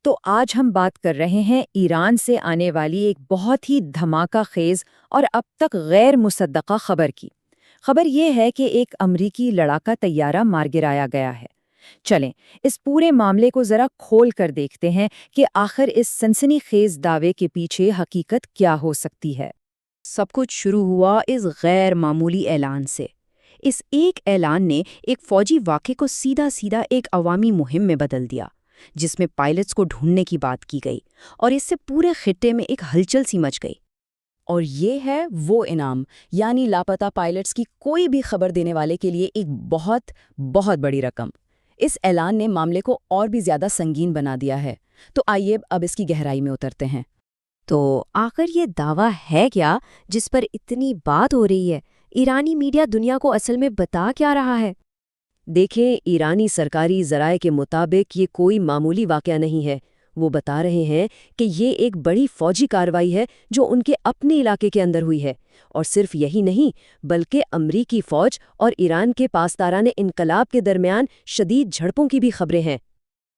تو آج ہم بات کر رہے ہیں ایران سے آنے والی ایک بہت ہی دھماکہ خیز اور اب تک غیر مصدقہ خبر کی۔ خبر یہ ہے کہ ایک امریکی لڑاکا طیارہ مار گرایا گیا ہے۔ چلیں اس پورے معاملے کو ذرا کھول کر دیکھتے ہیں کہ آخر اس سنسنی خیز دعوے کے پیچھے حقیقت کیا ہو سکتی ہے۔ سب کچھ شروع ہوا اس غیر معمولی اعلان سے۔ اس ایک اعلان نے ایک فوجی واقعے کو سیدھا سیدھا ایک عوامی مہم میں بدل دیا، جس میں پائلٹس کو ڈھونڈنے کی بات کی گئی، اور اس سے پورے خطے میں ایک ہلچل سی مچ گئی۔ اور یہ ہے وہ انعام، یعنی لاپتہ پائلٹس کی کوئی بھی خبر دینے والے کے لیے ایک بہت بہت بڑی رقم۔ اس اعلان نے معاملے کو اور بھی زیادہ سنگین بنا دیا ہے۔ تو آئیے اب اس کی گہرائی میں اترتے ہیں۔ تو آخر یہ دعویٰ ہے کیا جس پر اتنی بات ہو رہی ہے؟ ایرانی میڈیا دنیا کو اصل میں بتا کیا رہا ہے؟ دیکھیں، ایرانی سرکاری ذرائع کے مطابق یہ کوئی معمولی واقعہ نہیں ہے۔ وہ بتا رہے ہیں کہ یہ ایک بڑی فوجی کارروائی ہے جو ان کے اپنے علاقے کے اندر ہوئی ہے، اور صرف یہی نہیں بلکہ امریکی فوج اور ایران کے پاسداران انقلاب کے درمیان شدید جھڑپوں کی بھی خبریں ہیں۔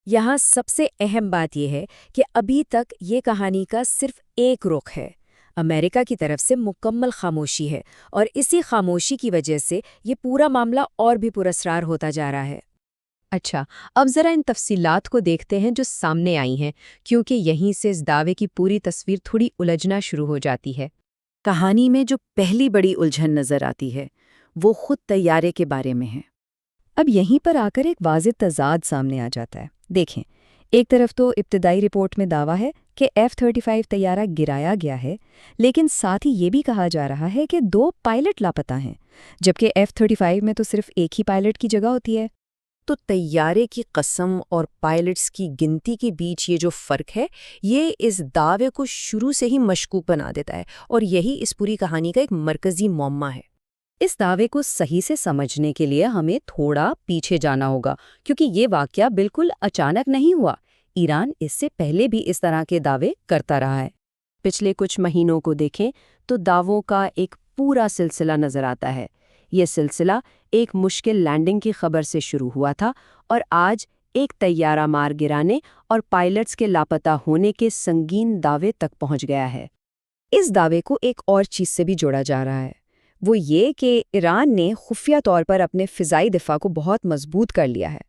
یہاں سب سے اہم بات یہ ہے کہ ابھی تک یہ کہانی کا صرف ایک رخ ہے۔ امریکہ کی طرف سے مکمل خاموشی ہے، اور اسی خاموشی کی وجہ سے یہ پورا معاملہ اور بھی پراسرار ہوتا جا رہا ہے۔ اچھا، اب ذرا ان تفصیلات کو دیکھتے ہیں جو سامنے آئی ہیں، کیونکہ یہیں سے اس دعوے کی پوری تصویر تھوڑی الجھنا شروع ہو جاتی ہے۔ کہانی میں جو پہلی بڑی الجھن نظر آتی ہے وہ خود طیارے کے بارے میں ہے۔ اب یہیں پر آ کر ایک واضح تضاد سامنے آ جاتا ہے۔ دیکھیں، ایک طرف تو ابتدائی رپورٹ میں دعویٰ ہے کہ F-35 طیارہ گرایا گیا ہے، لیکن ساتھ ہی یہ بھی کہا جا رہا ہے کہ 2 پائلٹ لاپتہ ہیں، جبکہ F-35 میں تو صرف ایک ہی پائلٹ کی جگہ ہوتی ہے۔ تو طیارے کی قسم اور پائلٹس کی گنتی کے بیچ یہ جو فرق ہے، یہ اس دعوے کو شروع سے ہی مشکوک بنا دیتا ہے، اور یہی اس پوری کہانی کا ایک مرکزی معمہ ہے۔ اس دعوے کو صحیح سے سمجھنے کے لیے ہمیں تھوڑا پیچھے جانا ہوگا، کیونکہ یہ واقعہ بالکل اچانک نہیں ہوا۔ ایران اس سے پہلے بھی اس طرح کے دعوے کرتا رہا ہے۔ پچھلے کچھ مہینوں کو دیکھیں تو دعووں کا ایک پورا سلسلہ نظر آتا ہے۔ یہ سلسلہ ایک مشکل لینڈنگ کی خبر سے شروع ہوا تھا، اور آج ایک طیارہ مار گرانے اور پائلٹس کے لاپتہ ہونے کے سنگین دعوے تک پہنچ گیا ہے۔ اس دعوے کو ایک اور چیز سے بھی جوڑا جا رہا ہے، وہ یہ کہ ایران نے خفیہ طور پر اپنے فضائی دفاع کو بہت مضبوط کر لیا ہے،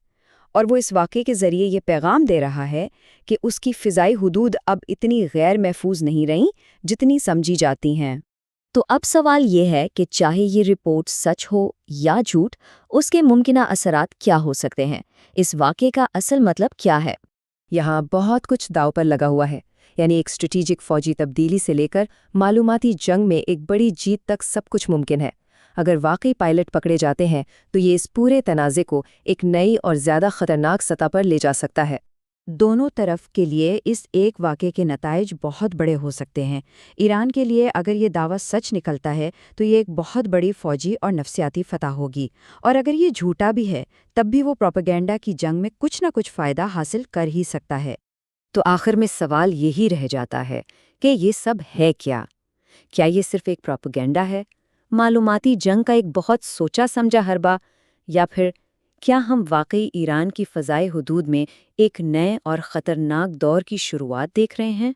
اور وہ اس واقعے کے ذریعے یہ پیغام دے رہا ہے کہ اس کی فضائی حدود اب اتنی غیر محفوظ نہیں رہیں جتنی سمجھی جاتی ہیں۔ تو اب سوال یہ ہے کہ چاہے یہ رپورٹ سچ ہو یا جھوٹ، اس کے ممکنہ اثرات کیا ہو سکتے ہیں؟ اس واقعے کا اصل مطلب کیا ہے؟ یہاں بہت کچھ داؤ پر لگا ہوا ہے، یعنی ایک اسٹریٹجک فوجی تبدیلی سے لے کر معلوماتی جنگ میں ایک بڑی جیت تک سب کچھ ممکن ہے۔ اگر واقعی پائلٹ پکڑے جاتے ہیں تو یہ اس پورے تنازع کو ایک نئی اور زیادہ خطرناک سطح پر لے جا سکتا ہے۔ دونوں طرف کے لیے اس ایک واقعے کے نتائج بہت بڑے ہو سکتے ہیں۔ ایران کے لیے اگر یہ دعویٰ سچ نکلتا ہے تو یہ ایک بہت بڑی فوجی اور نفسیاتی فتح ہوگی، اور اگر یہ جھوٹا بھی ہے تب بھی وہ پروپیگنڈا کی جنگ میں کچھ نہ کچھ فائدہ حاصل کر ہی سکتا ہے۔ تو آخر میں سوال یہی رہ جاتا ہے کہ یہ سب ہے کیا؟ کیا یہ صرف ایک پروپیگنڈا ہے، معلوماتی جنگ کا ایک بہت سوچا سمجھا حربہ، یا پھر کیا ہم واقعی ایران کی فضائی حدود میں ایک نئے اور خطرناک دور کی شروعات دیکھ رہے ہیں؟